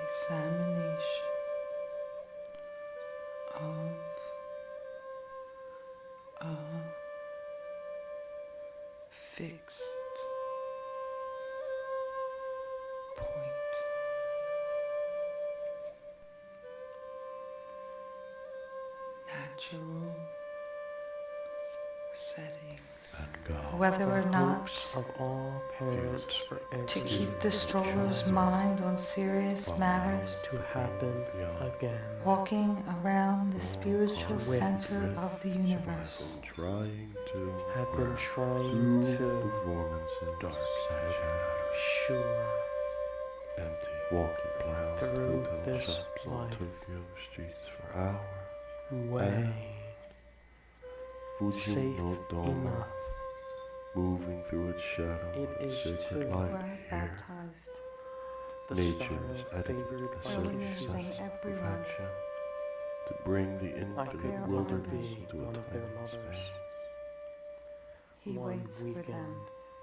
examination of a fixed point. Natural settings. Whether or not of all parents for to every keep the stroller's mind on serious matters, to happen again. walking around the spiritual center of the universe. Have been trying to performances, dark side shadows, sure empty, walking around through hotel this shops on life Tokyo streets for hours. way Fujin safe no Doma, enough. moving through its shadow It of is sacred too light Were here. baptized The Nature's style edited favored a by certain earlier sense than of everyone. perfection to bring the I infinite could their not wilderness be into a one of their tiny mothers. space. He One waits for weekend them.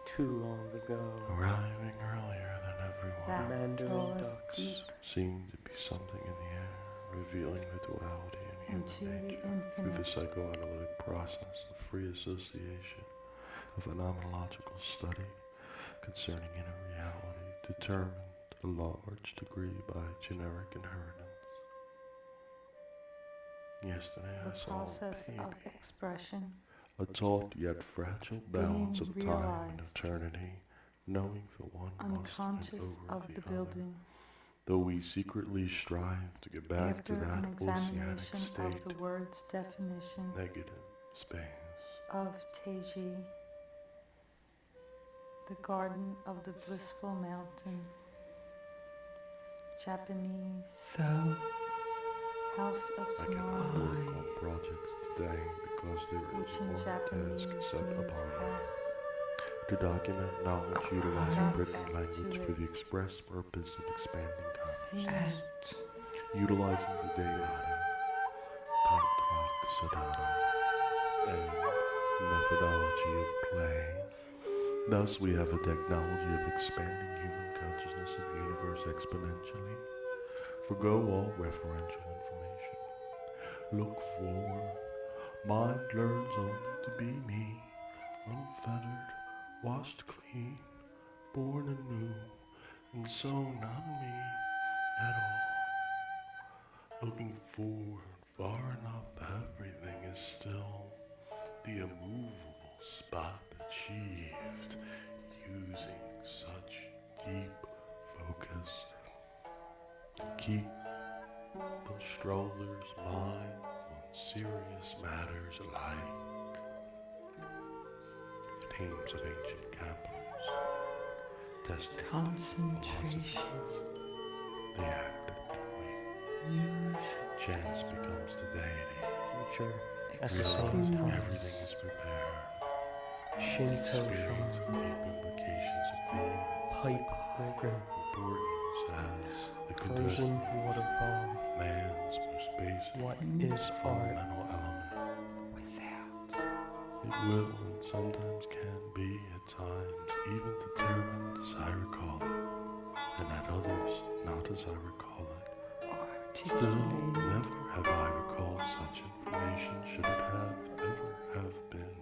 too long ago. Arriving earlier than everyone, That Mandarin draws ducks deep seemed to be something in the air, revealing the duality in into human the nature through the infinite. psychoanalytic process of free association, a phenomenological study concerning inner reality determined to a large degree by generic inheritance. Yesterday The I saw process a of baby, expression a taut yet fragile balance of being time and realized, eternity, knowing the one must unconscious win over of the the other. building. Though we secretly strive to get back After to that an oceanic examination state, of the word's definition negative space. of Teiji, the garden of the blissful mountain, Japanese house of I cannot tomorrow, work on projects today because there which is in one Japanese task set means upon me. house. To document knowledge utilizing Add written to language it. for the express purpose of expanding consciousness. Scene. Utilizing the Dayada, Tantra Sadhana, and methodology of play. Thus we have a technology of expanding human consciousness of the universe exponentially. Forgo all referential information. Look forward. Mind learns only to be me, unfettered, washed clean, born anew, and so not me at all. Looking forward far enough, everything is still the immovable spot achieved using such deep focus to keep the stroller's mind on serious matters like the names of ancient capitals, testing Concentration. the act of doing. Use Chance becomes the deity. future at the Realize same time. everything is prepared. Shinto Experience shrine, the deep implications of the pipe organ, importance as the frozen contestant waterfall. man's most basic What is art? fundamental element. without. It will and sometimes can be at times even determined as I recall it, and at others not as I recall it. Still, Articulate. never have I recalled such information should it have ever have been.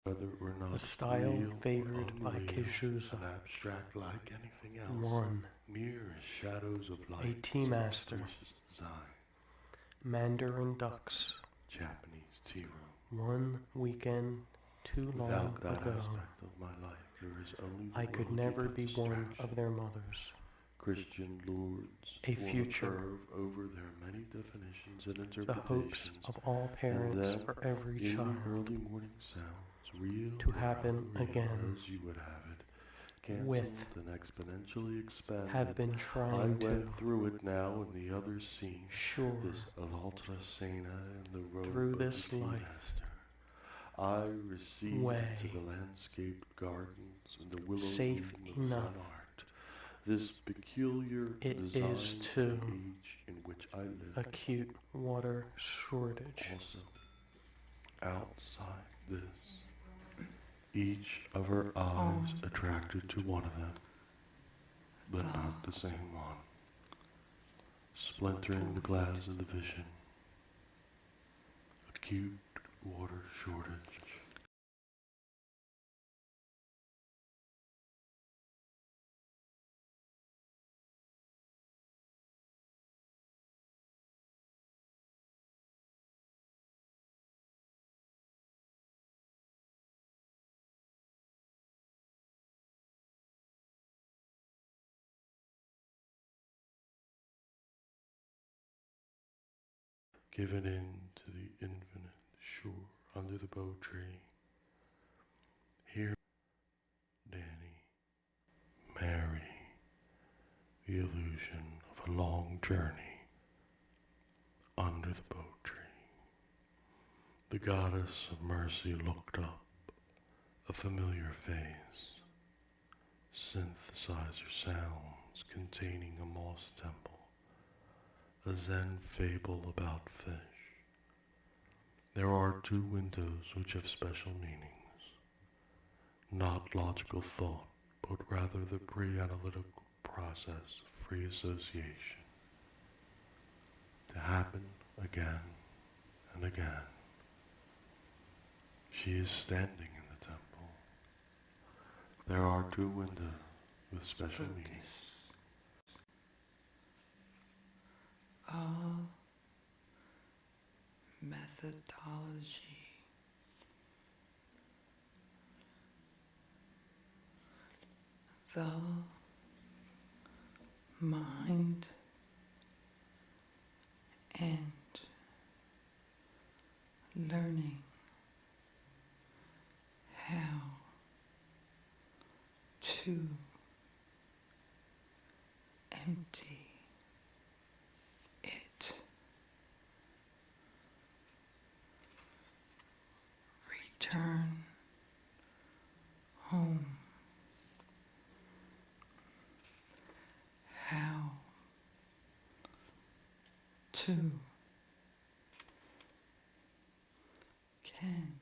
whether or not a style real or favored by unreal, Kijusa. an abstract like anything else, 1. mere shadows of light, A tea master. suspicious design, Mandarin ducks. Japanese tea room. One weekend too long Without that ago, aspect of my life, there is only the I could worldly never be one distraction. of their mothers. Christian lords A form future. curve over their many definitions and The hopes interpretations, of all parents and then, for every in child the early morning sounds, real to or happen unreal, again, as you would have it, canceled with, and exponentially expanded. have been I trying to, went through it now, and the others seen sure, this L'Altra Sena in the road through of this the tea life, master. I recede way, into the landscaped gardens and the willow safe beam of enough. sun art, this peculiar It design is of to the age in which I live. acute water shortage. Also, outside this, each of her eyes attracted to one of them, but not the same one, splintering the glass of the vision. Acute water shortage. Given in to the infinite shore under the bow tree. Here, Danny, Mary, the illusion of a long journey under the bow tree. The goddess of mercy looked up, a familiar face, synthesizer sounds containing a moss temple, a Zen fable about fish. There are 2 windows which have special meanings, not logical thought, but rather the pre-analytical process of free association, to happen again and again. She is standing in the temple. There are 2 windows with special meanings. All methodology the mind and learning how to empty it. Return home. How to can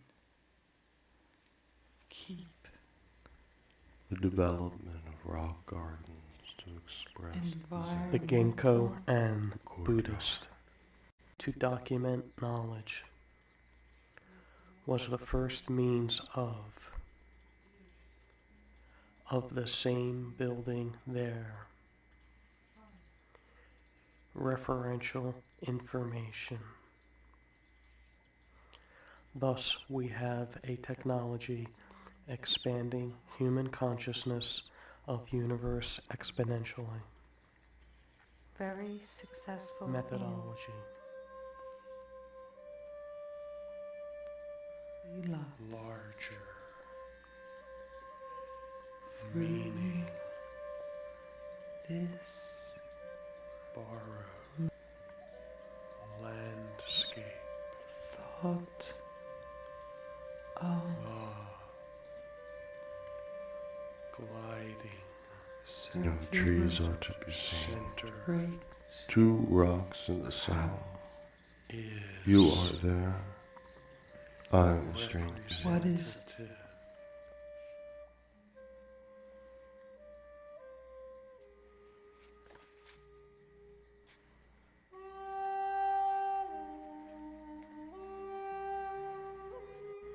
keep The development of rock gardens to express The environmental Ginkgo and courtyard. Buddhist. To document knowledge was the first means of the same building there. Referential information. Thus we have a technology expanding human consciousness of universe exponentially. very successful Methodology. in relapse Larger. through Meaning. this Borrow. Landscape. thought of Gliding. No trees are to be seen. Center. breaks 2 rocks in the south. Is. You are there. I am a stranger. What is- Representative.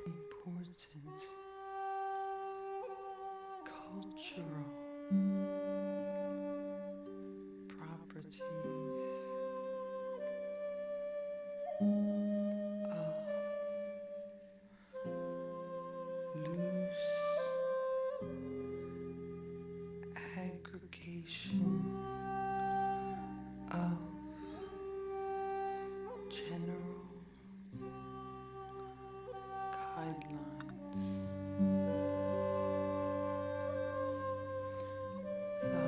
important cultural properties of loose aggregation of general guidelines. The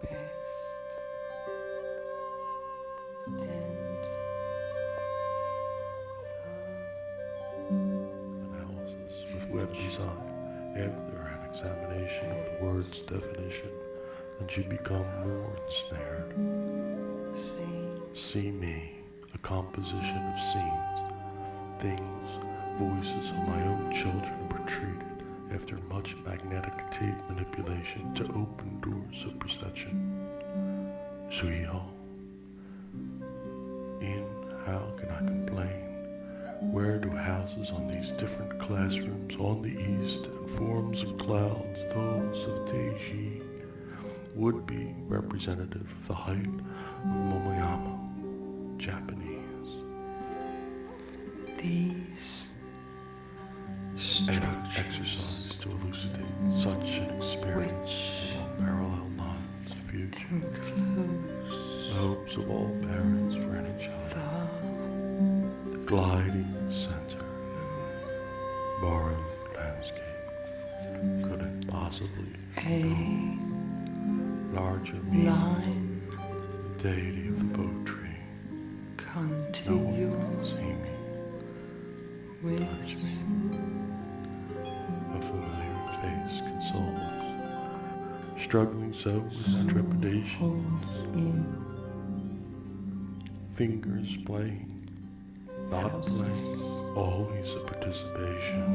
past and Analysis with web design. After an examination of the word's definition, then you become more ensnared. See me, a composition of scenes, things, voices of my own children were treated after much magnetic tape manipulation to open doors of perception. Sweetheart, in how can I complain? Where do houses on these different classrooms on the east and forms of clouds, those of Teiji, would be representative of the height of Momoyama, Japanese. these Any structures exercise to elucidate such an experience which along parallel lines of future, enclose the hopes of all parents for any child, the gliding center, borrowed landscape, couldn't possibly a larger meaning, line the deity of the poetry. No one continuum can see me, with touch me. A familiar face consoles, struggling so with my trepidation, in fingers playing, not playing, always a participation,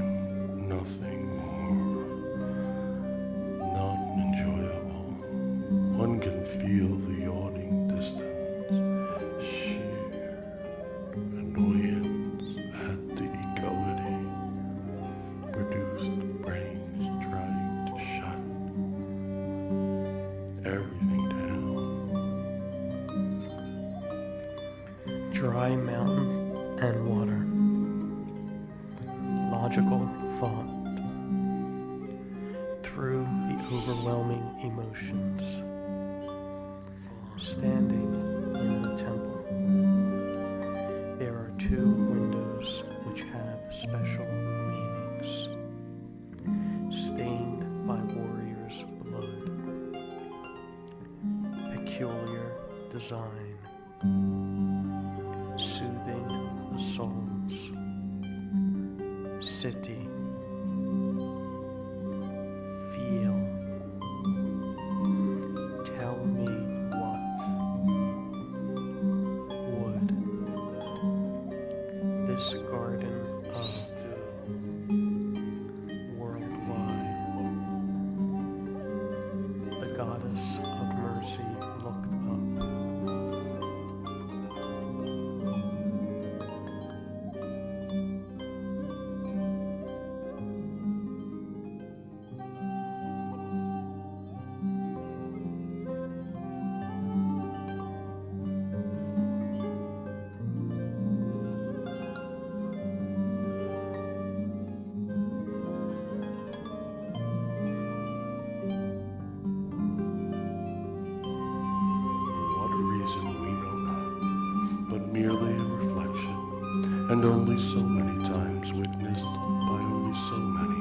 nothing more, none enjoyable. One can feel the yawning distance, sheer annoyance at the equality produced brains trying to shut everything down. Dry mountain and water. Logical thought. Through the overwhelming emotions. Standing in the temple, there are two windows which have special meanings, stained by warriors' blood. Peculiar design, soothing the souls. City, feel, tell me what would this garden of worldwide, the goddess of mercy looked up. For what reason we know not, but merely a reflection, and only so many times witnessed by only so many.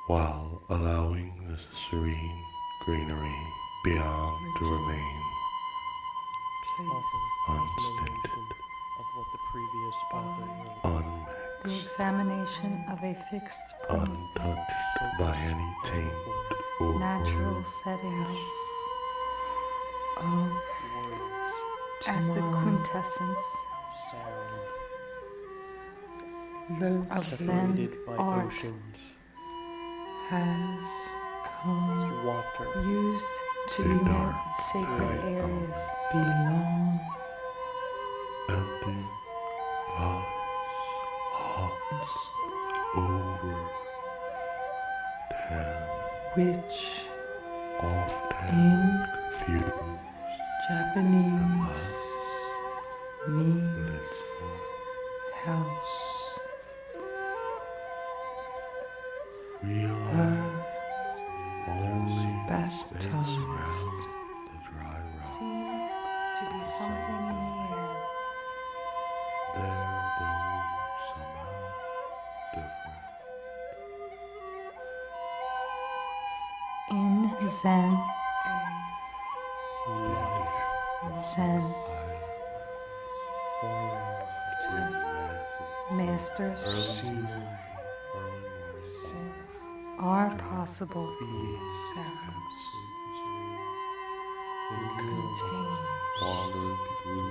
while allowing the serene greenery beyond to remain unstinted, of what the previous author wrote. unmixed, The examination of a fixed point, untouched by any taint or natural settings, of Words, as the time, quintessence sound, of located Zen separated by art, oceans, has come water, used to Too denote dark, sacred very areas, belong empty us hearts over town, which often in confused Japanese means little house. realize only the space baptized. around the dry rock. seem to be something in the air, There, though somehow different. in Zen, Zen masters are possible, Contain Wandering through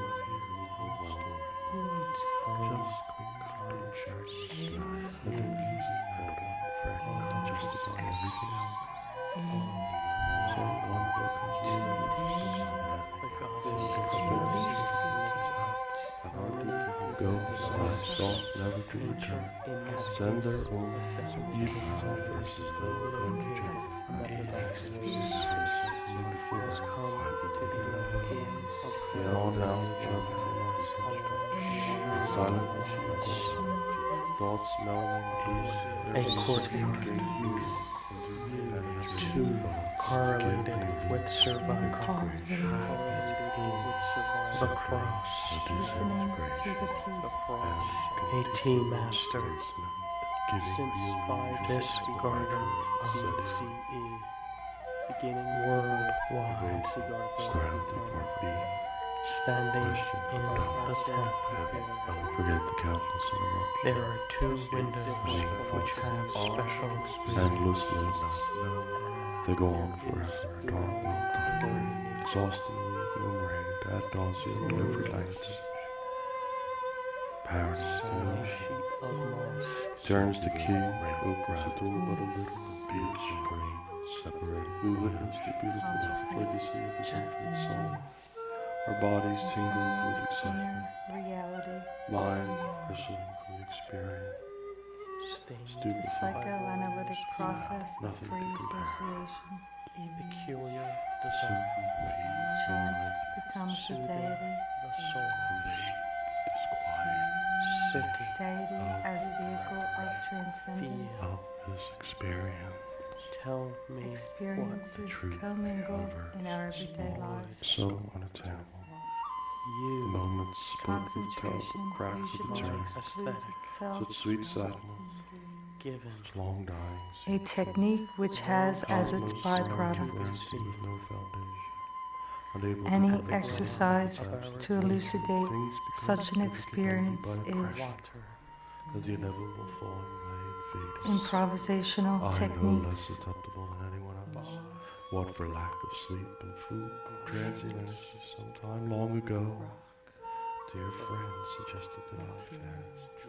overwhelming, good just clean conscious, and then using that one fragment to justify everything else. So one book has the goddess and our deep goes, I sought never to return. Send their own even versus the literature. has come to be known The unannounced chapter of my silent thoughts melding A two correlated with survival, the cross, listening to the the peace, cross, a tea master, since by this garden of BCE, beginning worldwide, surrounded by being. standing in the temple. I will forget the countless interruptions. There are two windows which have special Endlessly, they go on forever, dark will time, exhaustingly enumerated ad nauseum in every language. Paradise sheet of moss, turns the key, opens the door but a little, beach, green, separated. We witness the beautiful legacy of his infinite soul. Our bodies tingle with excitement, inner reality, mind bristling with experience. stained Stupefied, psychoanalytic process of Nothing to free compare. association. peculiar design, Chance becomes the deity, the soul, disquiet city, deity as vehicle of transcendence. feel, of this experience. tell me what Experiences truth commingle over in our everyday lives. So unattainable. The you moments split with terrible Concentration cracks of usually eternity. excludes itself. Such sweet sadness, given such long dying. A technique which has as its byproduct with no foundation. Unable to any convince exercise ourselves to elucidate things become such an significant only experience by is impression, water, as the inevitable falling away and fading. improvisational I no less techniques. susceptible than anyone else. What for lack of sleep and food, transient energy some time long ago. Dear friends suggested that I fast,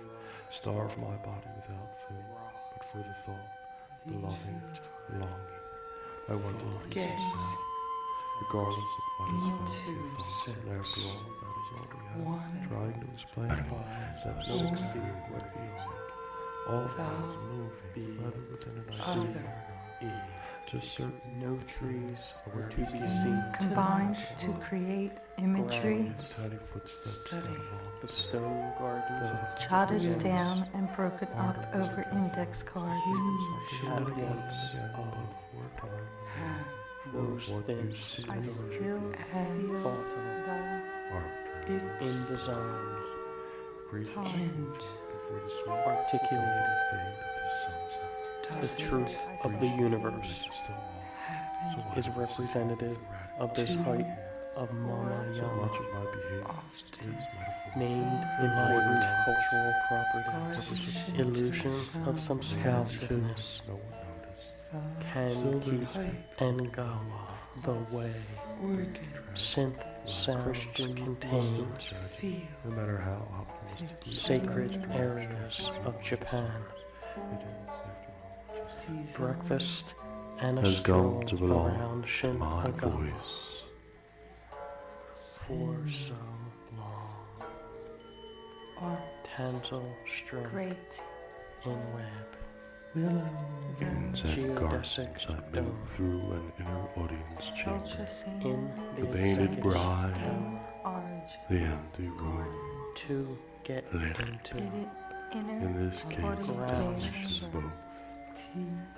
starve my body without food, but for the thought, the loving longing, I went on to Get success, regardless of what is felt into or thought. And after all, that is all we have. one Trying to explain that no experience went beyond. All things moving, whether within an idea or not. Just certain no trees were to be seen, Combined to create imagery tiny footsteps that along the stone gardens jotted down and broken up over index cards. at once rose what thin you see I is still feel thought the in design, breathe time before the sweet articulated fade of the sunset. The truth of the universe is representative of this height of Mama So Yama, much of my behavior is metaphor. named important cultural properties, illusion of some stoutness, No one noticed. can keep Ngawa the way. Synth sounds contains No matter how optimistic sacred areas of Japan. it is, after all, just Breakfast and a has stroll come to belong around to my Shinagawa voice. for so long. Tanzel strength Great. in web. Willow. In Zen Geodesic gardens I dome. move through an inner audience chamber. Ultrasonic. In The the painted executive bride. tower Arch. The empty room. to get Lit. into Inner. In this case, Ground. is both.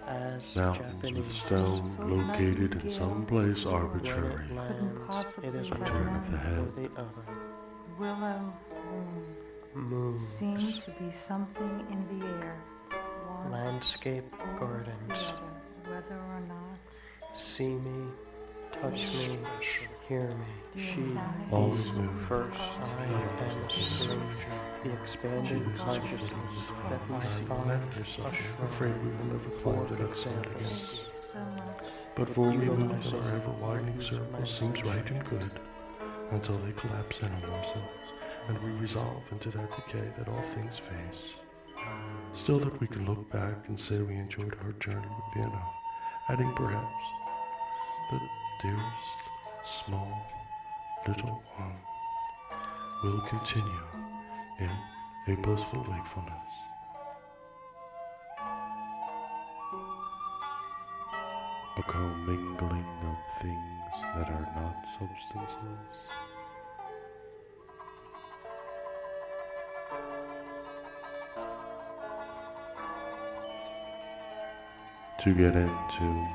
as Mountains with Japanese stone located in some place when arbitrary. it lands, it is A one turn of the or head. the other. Willow room. Moves, Seemed to be something in the air. One landscape or the gardens. other, whether or not See me, touch me, hear me. She Always is move. first. I am a stranger. The expanded consciousness that my spine Left yourself, afraid we will never for find that example. again. so much. But for we move in Utilizing our ever-widening circle seems right and good, until they collapse in on themselves, and we resolve into that decay that all things face. Still that we can look back and say we enjoyed our journey would be enough, adding perhaps the dearest, small, little one will continue in a blissful wakefulness. A commingling of things that are not substances. To get into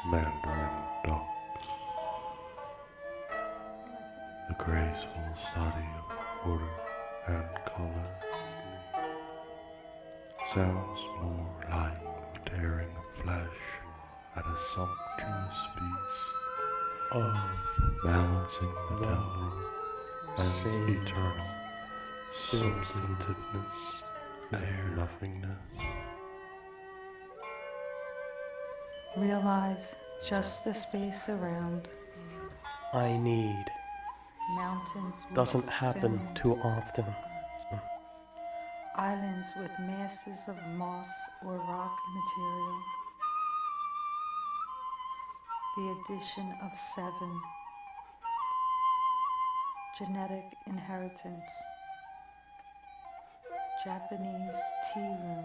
Mandarin Docks, the graceful study of order and color sounds more like tearing of flesh at a sumptuous feast Of balancing the the temporal and same eternal substantiveness and nothingness. Realize just the space around. I need Mountains with doesn't happen stone. too often. Islands with masses of moss or rock material. The addition of 7. Genetic inheritance. Japanese tea room.